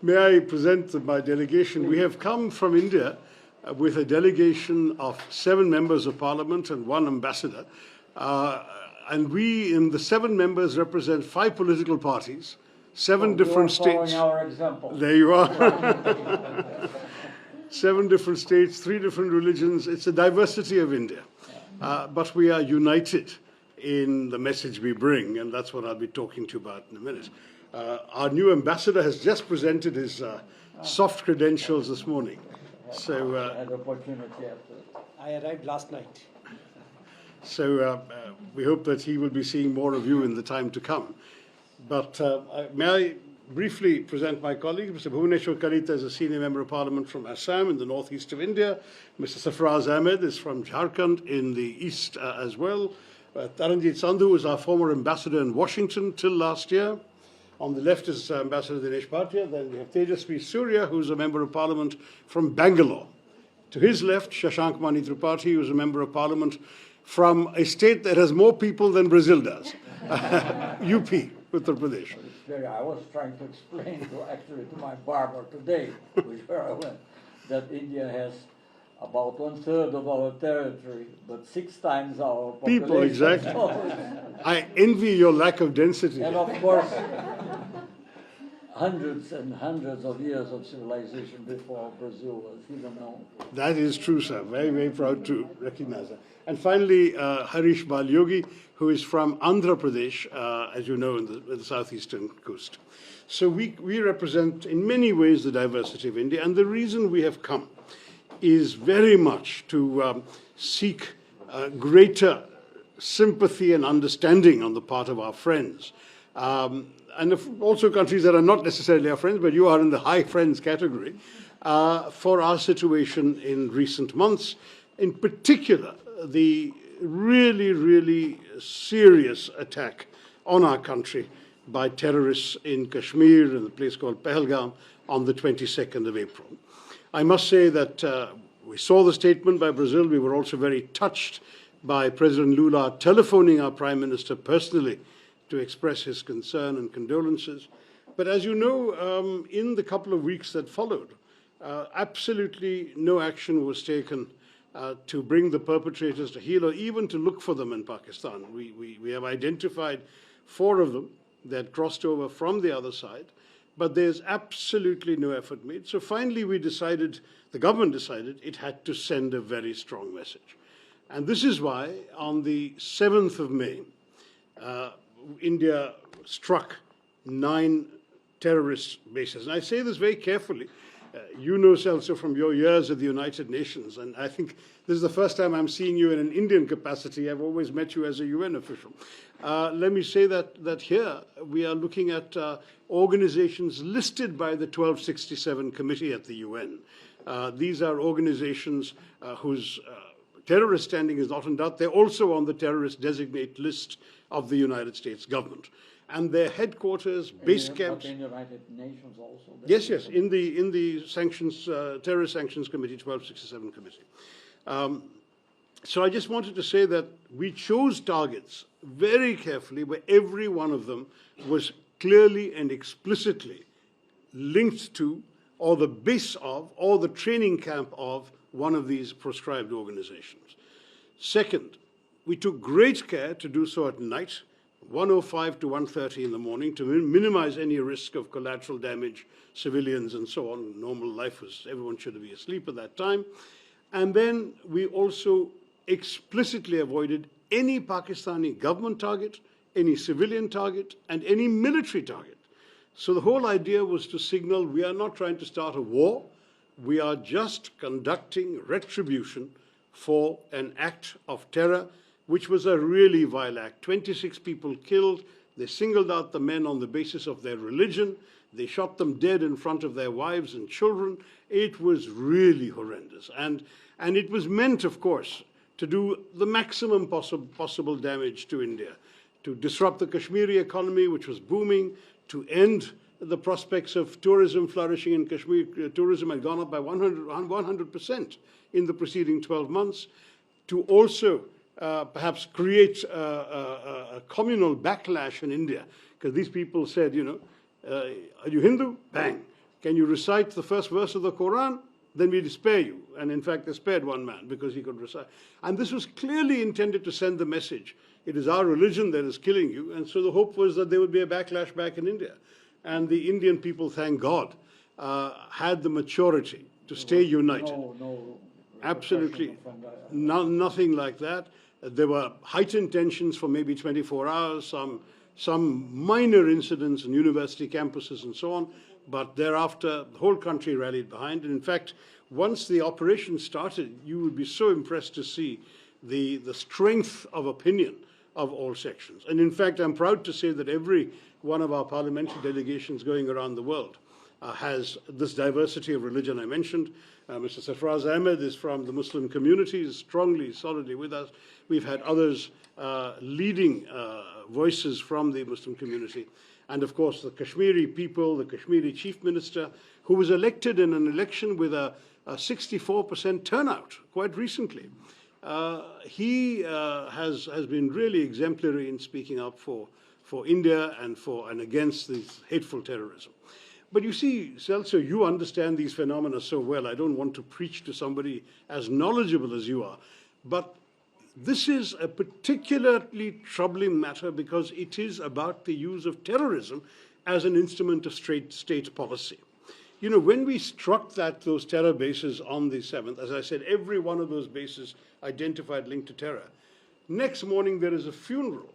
May I present my delegation? We have come from India with a delegation of 7 members of parliament and 1 ambassador. And we, in the 7 members, represent 5 political parties, 7 different states. Our example. There you are. 7 different states, 3 different religions. It's a diversity of India. But we are united in the message we bring, and that's what I'll be talking to you about in a minute. Our new ambassador has just presented his soft credentials this morning. So I had opportunity after. I arrived last night. So we hope that he will be seeing more of you in the time to come. But may I briefly present my colleague, Mr. Bhuvaneshwar Kalita is a senior member of parliament from Assam in the northeast of India. Mr. Sarfaraz Ahmed is from Jharkhand in the east as well. Taranjit Sandhu is our former ambassador in Washington till last year. On the left is Ambassador Dinesh Bhatia. Then we have Tejasvi Surya, who's a member of parliament from Bangalore. To his left, Shashank Mani Tripathi, who's a member of parliament from a state that has more people than Brazil does, UP, Uttar Pradesh. I was trying to explain to my barber today, where I went, that India has about 1/3 of our territory, but 6 times our population. People, exactly. I envy your lack of density. And of course, hundreds and hundreds of years of civilization before Brazil was even known. That is true, sir. Very, very proud to recognize that. And finally, Harish Balyogi, who is from Andhra Pradesh, as you know, in the southeastern coast. So we represent, in many ways, the diversity of India. And the reason we have come is very much to seek greater sympathy and understanding on the part of our friends. And also countries that are not necessarily our friends, but you are in the high friends category, for our situation in recent months. In particular, the really, really serious attack on our country by terrorists in Kashmir, in a place called Pahalgam, on the 22nd of April. I must say that we saw the statement by Brazil. We were also very touched by President Lula telephoning our Prime Minister personally to express his concern and condolences. But as you know, in the couple of weeks that followed, absolutely no action was taken to bring the perpetrators to heel or even to look for them in Pakistan. We have identified 4 of them that crossed over from the other side, but there's absolutely no effort made. So finally we decided, the government decided, it had to send a very strong message. And this is why on the 7th of May, India struck 9 terrorist bases. And I say this very carefully. You know, also from your years at the United Nations, and I think this is the first time I'm seeing you in an Indian capacity. I've always met you as a UN official. Let me say that here we are looking at organizations listed by the 1267 Committee at the UN. These are organizations whose terrorist standing is not in doubt. They're also on the terrorist designate list of the United States government. And their headquarters, base camps. In the United Nations also. Yes, in the sanctions, terrorist sanctions committee, 1267 committee. So I just wanted to say that we chose targets very carefully, where every one of them was clearly and explicitly linked to, or the base of, or the training camp of one of these proscribed organizations. Second, we took great care to do so at night, 1:05 to 1:30 in the morning, to minimize any risk of collateral damage, civilians and so on. Normal life was, everyone should be asleep at that time. And then we also explicitly avoided any Pakistani government target, any civilian target, and any military target. So the whole idea was to signal we are not trying to start a war, we are just conducting retribution for an act of terror, which was a really vile act. 26 people killed. They singled out the men on the basis of their religion. They shot them dead in front of their wives and children. It was really horrendous. And it was meant, of course, to do the maximum possible damage to India, to disrupt the Kashmiri economy, which was booming, to end the prospects of tourism flourishing in Kashmir. Tourism had gone up by 100% in the preceding 12 months, to also perhaps create a communal backlash in India, because these people said, you know, are you Hindu? Bang. can you recite the first verse of the Quran? Then we'd spare you. And in fact, they spared one man because he could recite. And this was clearly intended to send the message, it is our religion that is killing you. And so the hope was that there would be a backlash back in India. And the Indian people, thank God, had the maturity to stay united. No Absolutely. Nothing like that. There were heightened tensions for maybe 24 hours, some minor incidents in university campuses and so on, but thereafter the whole country rallied behind. And in fact, once the operation started, you would be so impressed to see the strength of opinion of all sections. And in fact, I'm proud to say that every one of our parliamentary delegations going around the world has this diversity of religion I mentioned. Mr. Sarfraz Ahmed is from the Muslim community, is strongly, solidly with us. We've had others leading voices from the Muslim community. And of course, the Kashmiri people, the Kashmiri chief minister, who was elected in an election with a 64% turnout quite recently. He has been really exemplary in speaking up for India and against this hateful terrorism. But you see, Celso, you understand these phenomena so well. I don't want to preach to somebody as knowledgeable as you are. But this is a particularly troubling matter because it is about the use of terrorism as an instrument of state policy. You know, when we struck those terror bases on the 7th, as I said, every one of those bases identified linked to terror. Next morning, there is a funeral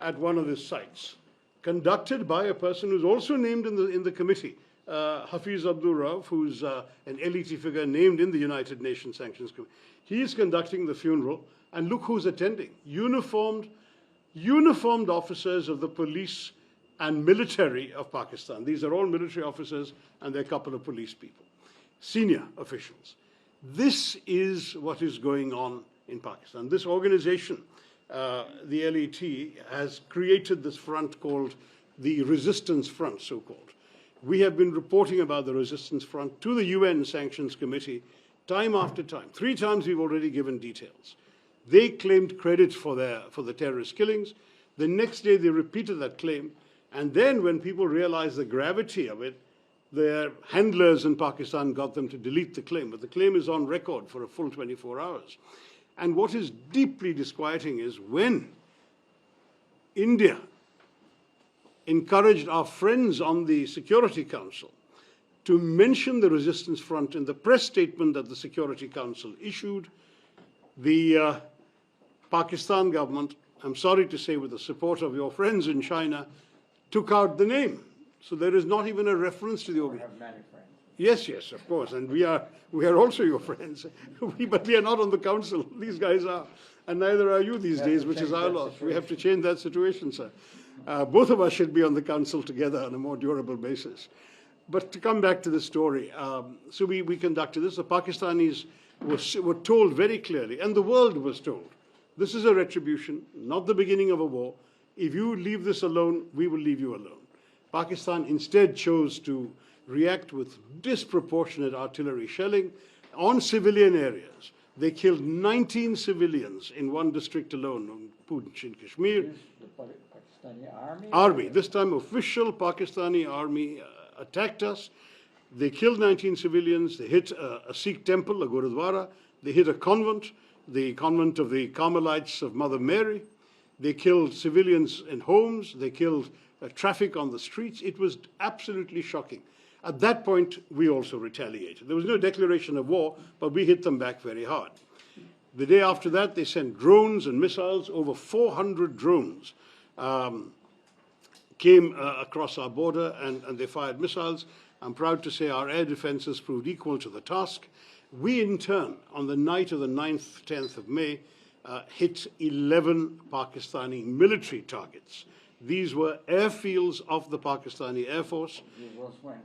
at one of the sites, conducted by a person who's also named in the committee, Hafiz Abdul Rauf, who's an elite figure named in the United Nations Sanctions Committee. He is conducting the funeral, and look who's attending. Uniformed officers of the police and military of Pakistan. These are all military officers, and they're a couple of police people, senior officials. This is what is going on in Pakistan. This organization, the LET, has created this front called the Resistance Front, so-called. We have been reporting about the Resistance Front to the UN Sanctions Committee time after time. 3 times we've already given details. They claimed credit for the terrorist killings. The next day they repeated that claim. And then when people realized the gravity of it, their handlers in Pakistan got them to delete the claim. But the claim is on record for a full 24 hours. And what is deeply disquieting is when India encouraged our friends on the Security Council to mention the Resistance Front in the press statement that the Security Council issued, the Pakistan government, I'm sorry to say with the support of your friends in China, took out the name. So there is not even a reference to the organization. I have many friends. Yes, of course, and we are also your friends. But we are not on the council. These guys are, and neither are you these days, which is our loss. We have to change that situation, sir. Both of us should be on the council together on a more durable basis. But to come back to the story, so we conducted this. The Pakistanis were told very clearly, and the world was told, this is a retribution, not the beginning of a war. If you leave this alone, we will leave you alone. Pakistan instead chose to react with disproportionate artillery shelling on civilian areas. They killed 19 civilians in one district alone, on Poonch in Kashmir. The Pakistani Army. This time official Pakistani army attacked us. They killed 19 civilians. They hit a Sikh temple, a Gurudwara. They hit a convent, the convent of the Carmelites of Mother Mary. They killed civilians in homes. They killed traffic on the streets. It was absolutely shocking. At that point, we also retaliated. There was no declaration of war, but we hit them back very hard. The day after that, they sent drones and missiles. Over 400 drones came across our border, and they fired missiles. I'm proud to say our air defenses proved equal to the task. We, in turn, on the night of the 9th, 10th of May, hit 11 Pakistani military targets. These were airfields of the Pakistani Air Force. It was when,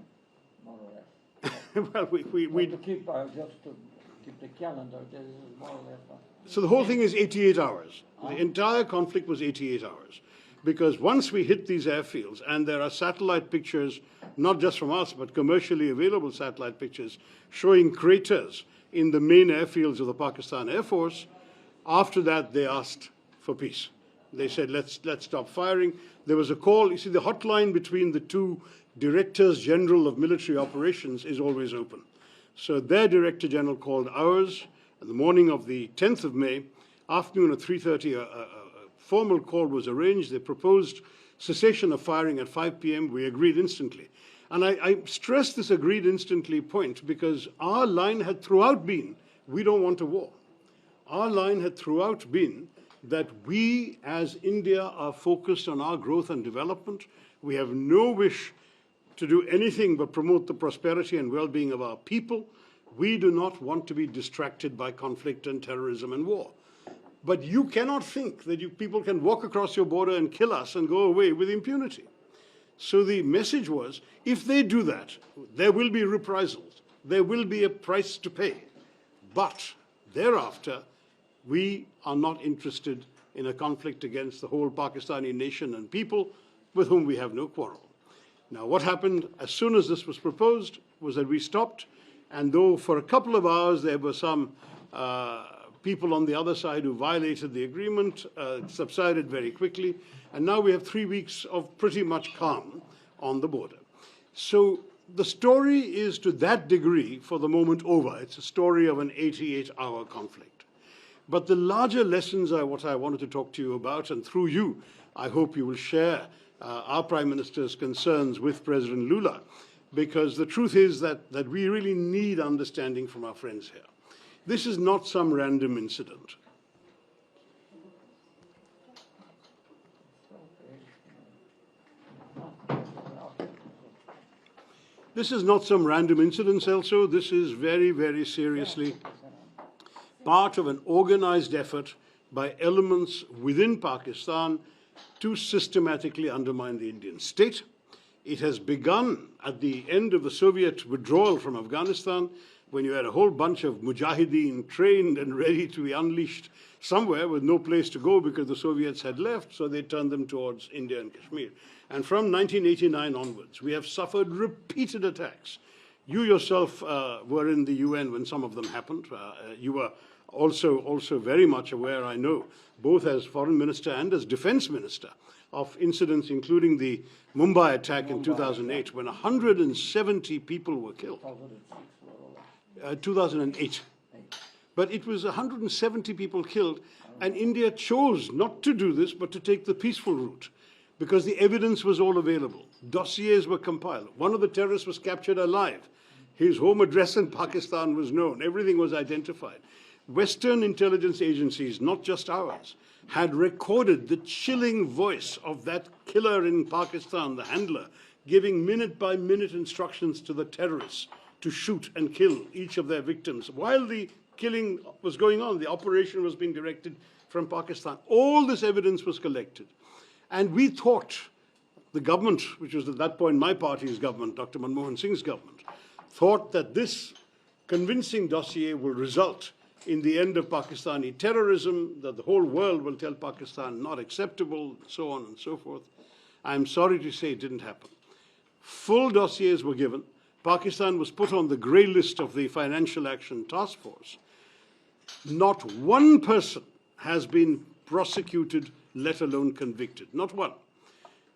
more or less. Well, we to keep the calendar, this is more or less. So the whole thing is 88 hours. The entire conflict was 88 hours. Because once we hit these airfields, and there are satellite pictures, not just from us, but commercially available satellite pictures, showing craters in the main airfields of the Pakistan Air Force, after that they asked for peace. They said, let's stop firing. There was a call. You see, the hotline between the two Directors General of Military Operations is always open. So their Director General called ours in the morning of the 10th of May, afternoon at 3:30, a formal call was arranged. They proposed cessation of firing at 5 p.m. We agreed instantly. And I stress this agreed instantly point because our line had throughout been, we don't want a war. Our line had throughout been that we as India are focused on our growth and development. We have no wish to do anything but promote the prosperity and well-being of our people. We do not want to be distracted by conflict and terrorism and war. But you cannot think that you people can walk across your border and kill us and go away with impunity. So the message was, if they do that, there will be reprisals. There will be a price to pay. But thereafter, we are not interested in a conflict against the whole Pakistani nation and people with whom we have no quarrel. Now, what happened as soon as this was proposed was that we stopped, and though for a couple of hours there were some people on the other side who violated the agreement, it subsided very quickly, and now we have 3 weeks of pretty much calm on the border. So the story is to that degree, for the moment, over. It's a story of an 88-hour conflict. But the larger lessons are what I wanted to talk to you about, and through you, I hope you will share our Prime Minister's concerns with President Lula, because the truth is that we really need understanding from our friends here. This is not some random incident. This is not some random incident, also. This is very, very seriously part of an organized effort by elements within Pakistan to systematically undermine the Indian state. It has begun at the end of the Soviet withdrawal from Afghanistan, when you had a whole bunch of mujahideen trained and ready to be unleashed somewhere with no place to go because the Soviets had left, so they turned them towards India and Kashmir. And from 1989 onwards, we have suffered repeated attacks. You yourself were in the UN when some of them happened. You were also very much aware, I know, both as Foreign Minister and as Defense Minister, of incidents including the Mumbai attack in 2008, when 170 people were killed. 2008. But it was 170 people killed, and India chose not to do this, but to take the peaceful route, because the evidence was all available. Dossiers were compiled. One of the terrorists was captured alive. His home address in Pakistan was known. Everything was identified. Western intelligence agencies, not just ours, had recorded the chilling voice of that killer in Pakistan, the handler, giving minute-by-minute instructions to the terrorists to shoot and kill each of their victims. While the killing was going on, the operation was being directed from Pakistan. All this evidence was collected. And we thought, the government, which was at that point my party's government, Dr. Manmohan Singh's government, thought that this convincing dossier will result in the end of Pakistani terrorism, that the whole world will tell Pakistan not acceptable, so on and so forth. I'm sorry to say it didn't happen. Full dossiers were given. Pakistan was put on the grey list of the Financial Action Task Force. Not one person has been prosecuted, let alone convicted. Not one.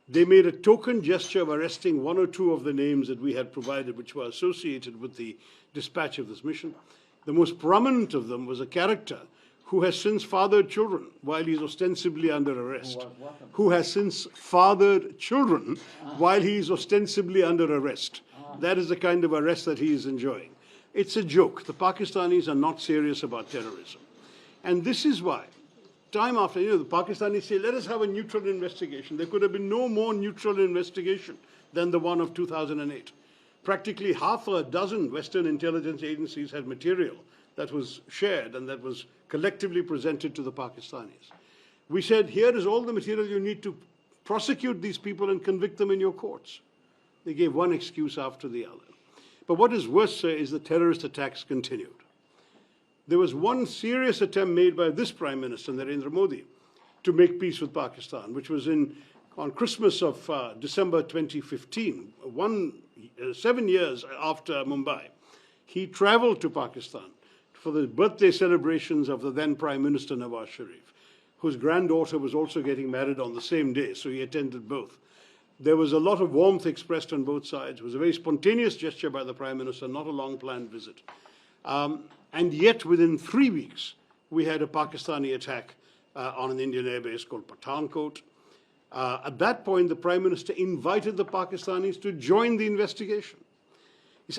They made a token gesture of arresting one or two of the names that we had provided, which were associated with the dispatch of this mission. The most prominent of them was a character who has since fathered children while he's ostensibly under arrest. Who has since fathered children while he is ostensibly under arrest. That is the kind of arrest that he is enjoying. It's a joke. The Pakistanis are not serious about terrorism. And this is why, time after, the Pakistanis say, let us have a neutral investigation. There could have been no more neutral investigation than the one of 2008. Practically half a dozen Western intelligence agencies had material that was shared and that was collectively presented to the Pakistanis. We said, here is all the material you need to prosecute these people and convict them in your courts. They gave one excuse after the other. But what is worse, sir, is the terrorist attacks continued. There was one serious attempt made by this Prime Minister, Narendra Modi, to make peace with Pakistan, which was on Christmas of December 2015, 7 years after Mumbai. He traveled to Pakistan for the birthday celebrations of the then Prime Minister Nawaz Sharif, whose granddaughter was also getting married on the same day, so he attended both. There was a lot of warmth expressed on both sides. It was a very spontaneous gesture by the Prime Minister, not a long-planned visit. And yet, within 3 weeks, we had a Pakistani attack on an Indian airbase called Pathankot. At that point, the Prime Minister invited the Pakistanis to join the investigation.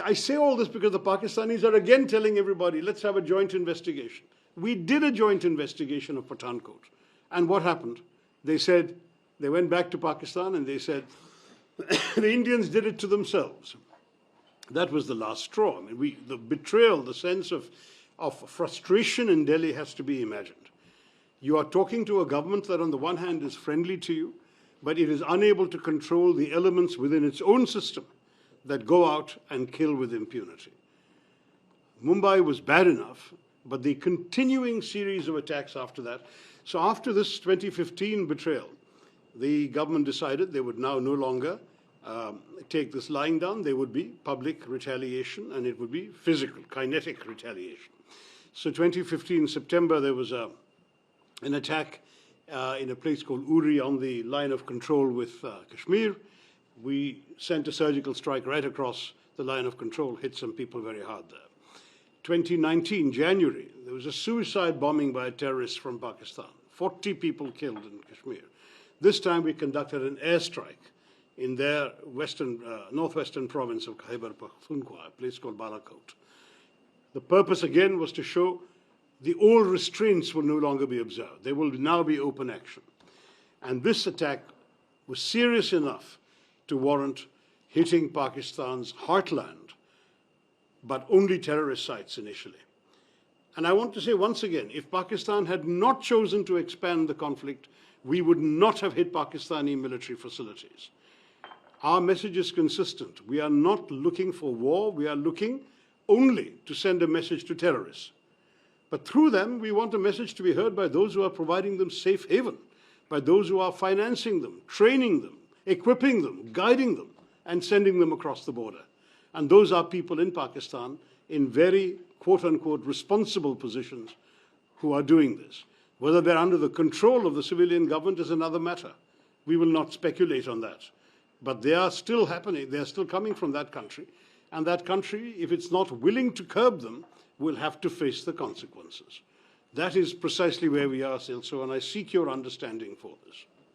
I say all this because the Pakistanis are again telling everybody, let's have a joint investigation. We did a joint investigation of Pathankot. And what happened? They said, they went back to Pakistan and they said, the Indians did it to themselves. That was the last straw. I mean, the betrayal, the sense of frustration in Delhi has to be imagined. You are talking to a government that on the one hand is friendly to you, but it is unable to control the elements within its own system that go out and kill with impunity. Mumbai was bad enough, but the continuing series of attacks after that. So after this 2015 betrayal, the government decided they would now no longer take this lying down. There would be public retaliation, and it would be physical, kinetic retaliation. So 2015 September, there was an attack in a place called Uri on the line of control with Kashmir. We sent a surgical strike right across the line of control, hit some people very hard there. 2019, January, there was a suicide bombing by terrorists from Pakistan. 40 people killed in Kashmir. This time we conducted an airstrike in their northwestern province of Khyber Pakhtunkhwa, a place called Balakot. The purpose again was to show the old restraints will no longer be observed. There will now be open action. And this attack was serious enough to warrant hitting Pakistan's heartland, but only terrorist sites initially. And I want to say once again, if Pakistan had not chosen to expand the conflict, we would not have hit Pakistani military facilities. Our message is consistent. We are not looking for war. We are looking only to send a message to terrorists. But through them, we want a message to be heard by those who are providing them safe haven, by those who are financing them, training them, equipping them, guiding them, and sending them across the border. And those are people in Pakistan in very, quote-unquote, responsible positions who are doing this. Whether they're under the control of the civilian government is another matter. We will not speculate on that. But they are still happening, they are still coming from that country. And that country, if it's not willing to curb them, will have to face the consequences. That is precisely where we are, Silso, and I seek your understanding for this.